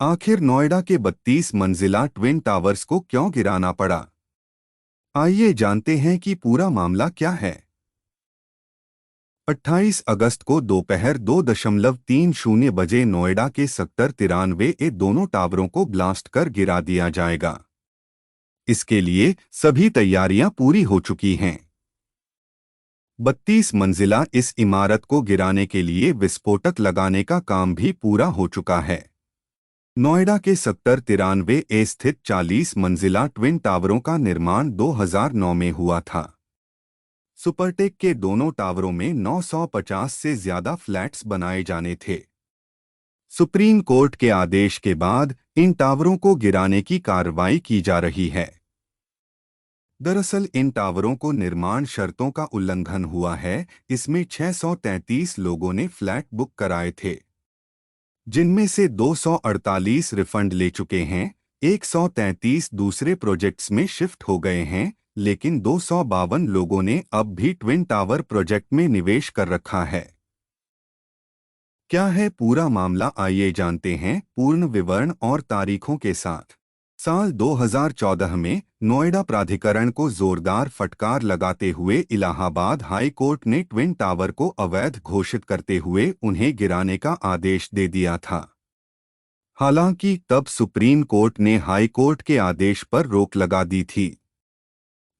आखिर नोएडा के 32 मंजिला ट्विन टावर्स को क्यों गिराना पड़ा? आइए जानते हैं कि पूरा मामला क्या है। 28 अगस्त को दोपहर 2:30 बजे नोएडा के सेक्टर 93 ए दोनों टावरों को ब्लास्ट कर गिरा दिया जाएगा। इसके लिए सभी तैयारियां पूरी हो चुकी हैं। 32 मंजिला इस इमारत को गिराने के लिए विस्फोटक लगाने का काम भी पूरा हो चुका है। नोएडा के सेक्टर 93 ए स्थित 40 मंजिला ट्विन टावरों का निर्माण 2009 में हुआ था। सुपरटेक के दोनों टावरों में 950 से ज्यादा फ्लैट्स बनाए जाने थे। सुप्रीम कोर्ट के आदेश के बाद इन टावरों को गिराने की कार्रवाई की जा रही है। दरअसल इन टावरों को निर्माण शर्तों का उल्लंघन हुआ है। इसमें 633 लोगों ने फ्लैट बुक कराए थे, जिनमें से 248 रिफंड ले चुके हैं। 133 दूसरे प्रोजेक्ट्स में शिफ्ट हो गए हैं, लेकिन 252 लोगों ने अब भी ट्विन टावर प्रोजेक्ट में निवेश कर रखा है। क्या है पूरा मामला, आइए जानते हैं पूर्ण विवरण और तारीखों के साथ। साल 2014 में नोएडा प्राधिकरण को जोरदार फटकार लगाते हुए इलाहाबाद हाई कोर्ट ने ट्विन टावर को अवैध घोषित करते हुए उन्हें गिराने का आदेश दे दिया था। हालांकि तब सुप्रीम कोर्ट ने हाई कोर्ट के आदेश पर रोक लगा दी थी।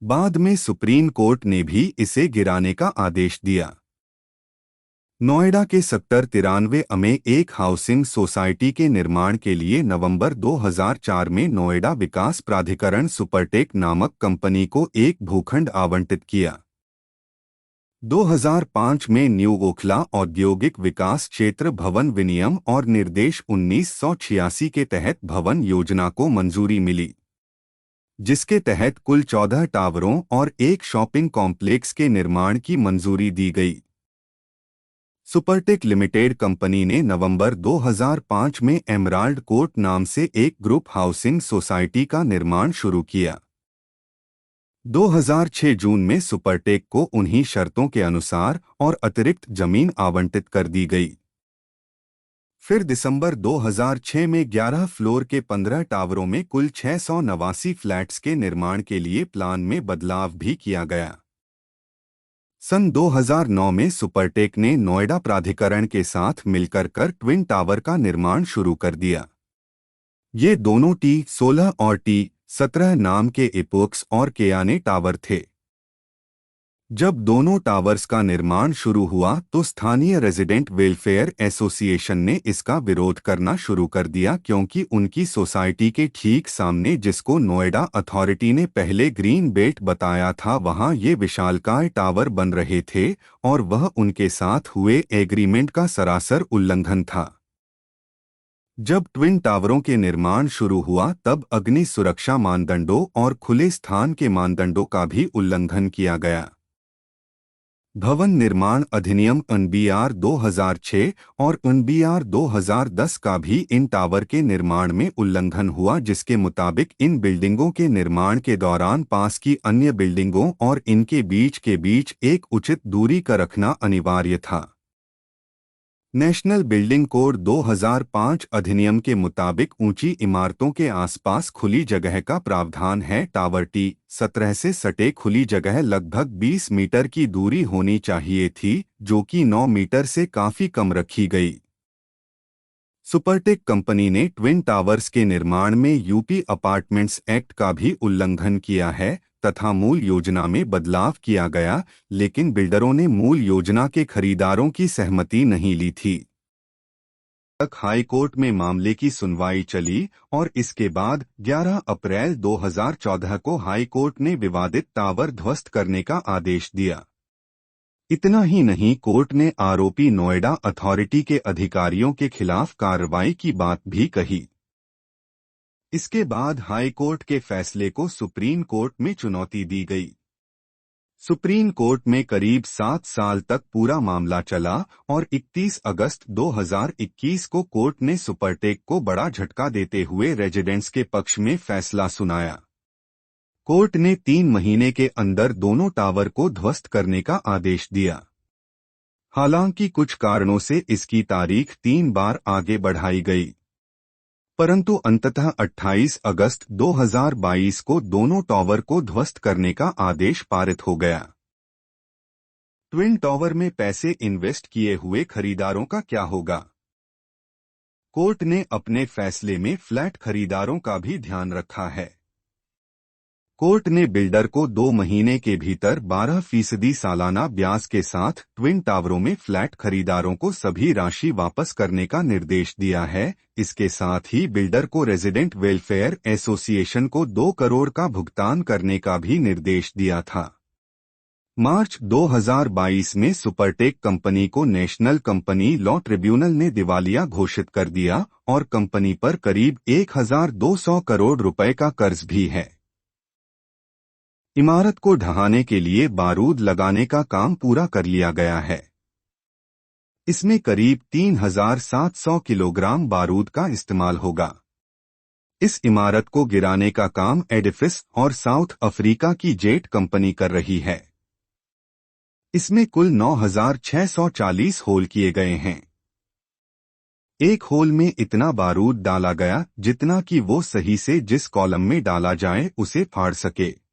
बाद में सुप्रीम कोर्ट ने भी इसे गिराने का आदेश दिया। नोएडा के सेक्टर 93 में एक हाउसिंग सोसाइटी के निर्माण के लिए नवंबर 2004 में नोएडा विकास प्राधिकरण सुपरटेक नामक कंपनी को एक भूखंड आवंटित किया। 2005 में न्यू ओखला औद्योगिक विकास क्षेत्र भवन विनियम और निर्देश 1986 के तहत भवन योजना को मंजूरी मिली, जिसके तहत कुल 14 टावरों और एक शॉपिंग कॉम्प्लेक्स के निर्माण की मंजूरी दी गई। सुपरटेक लिमिटेड कंपनी ने नवंबर 2005 में एमराल्ड कोर्ट नाम से एक ग्रुप हाउसिंग सोसाइटी का निर्माण शुरू किया। 2006 जून में सुपरटेक को उन्हीं शर्तों के अनुसार और अतिरिक्त जमीन आवंटित कर दी गई। फिर दिसंबर 2006 में 11 फ्लोर के 15 टावरों में कुल 689 फ्लैट्स के निर्माण के लिए प्लान में बदलाव भी किया गया। सन 2009 में सुपरटेक ने नोएडा प्राधिकरण के साथ मिलकर ट्विन टावर का निर्माण शुरू कर दिया। ये दोनों T16 और T17 नाम के एपोक्स और केयाने टावर थे। जब दोनों टावर्स का निर्माण शुरू हुआ तो स्थानीय रेजिडेंट वेलफेयर एसोसिएशन ने इसका विरोध करना शुरू कर दिया, क्योंकि उनकी सोसाइटी के ठीक सामने, जिसको नोएडा अथॉरिटी ने पहले ग्रीन बेल्ट बताया था, वहां ये विशालकाय टावर बन रहे थे और वह उनके साथ हुए एग्रीमेंट का सरासर उल्लंघन था। जब ट्विन टावरों के निर्माण शुरू हुआ तब अग्नि सुरक्षा मानदंडों और खुले स्थान के मानदंडों का भी उल्लंघन किया गया। भवन निर्माण अधिनियम NBR 2006 और NBR 2010 का भी इन टावर के निर्माण में उल्लंघन हुआ, जिसके मुताबिक इन बिल्डिंगों के निर्माण के दौरान पास की अन्य बिल्डिंगों और इनके बीच एक उचित दूरी का रखना अनिवार्य था। नेशनल बिल्डिंग कोड 2005 अधिनियम के मुताबिक ऊंची इमारतों के आसपास खुली जगह का प्रावधान है। टावर T17 से सटे खुली जगह लगभग 20 मीटर की दूरी होनी चाहिए थी, जो कि 9 मीटर से काफी कम रखी गई। सुपरटेक कंपनी ने ट्विन टावर्स के निर्माण में यूपी अपार्टमेंट्स एक्ट का भी उल्लंघन किया है तथा मूल योजना में बदलाव किया गया, लेकिन बिल्डरों ने मूल योजना के खरीदारों की सहमति नहीं ली थी। तक हाई कोर्ट में मामले की सुनवाई चली और इसके बाद 11 अप्रैल 2014 को हाई कोर्ट ने विवादित टावर ध्वस्त करने का आदेश दिया। इतना ही नहीं, कोर्ट ने आरोपी नोएडा अथॉरिटी के अधिकारियों के खिलाफ कार्रवाई की बात भी कही। इसके बाद हाई कोर्ट के फैसले को सुप्रीम कोर्ट में चुनौती दी गई। सुप्रीम कोर्ट में करीब 7 साल तक पूरा मामला चला और 31 अगस्त 2021 को कोर्ट ने सुपरटेक को बड़ा झटका देते हुए रेजिडेंट्स के पक्ष में फैसला सुनाया। कोर्ट ने 3 महीने के अंदर दोनों टावर को ध्वस्त करने का आदेश दिया। हालांकि कुछ कारणों से इसकी तारीख 3 बार आगे बढ़ाई गई। परंतु अंततः 28 अगस्त 2022 को दोनों टावर को ध्वस्त करने का आदेश पारित हो गया। ट्विन टावर में पैसे इन्वेस्ट किए हुए खरीदारों का क्या होगा? कोर्ट ने अपने फैसले में फ्लैट खरीदारों का भी ध्यान रखा है। कोर्ट ने बिल्डर को 2 महीने के भीतर 12% सालाना ब्याज के साथ ट्विन टावरों में फ्लैट खरीदारों को सभी राशि वापस करने का निर्देश दिया है। इसके साथ ही बिल्डर को रेजिडेंट वेलफेयर एसोसिएशन को 2 करोड़ का भुगतान करने का भी निर्देश दिया था। मार्च 2022 में सुपरटेक कंपनी को नेशनल कंपनी लॉ ट्रिब्यूनल ने दिवालिया घोषित कर दिया और कंपनी पर करीब 1200 करोड़ रुपए का कर्ज भी है। इमारत को ढहाने के लिए बारूद लगाने का काम पूरा कर लिया गया है। इसमें करीब 3700 किलोग्राम बारूद का इस्तेमाल होगा। इस इमारत को गिराने का काम एडिफिस और साउथ अफ्रीका की जेट कंपनी कर रही है। इसमें कुल 9640 होल किए गए हैं। एक होल में इतना बारूद डाला गया जितना कि वो सही से जिस कॉलम में डाला जाए उसे फाड़ सके।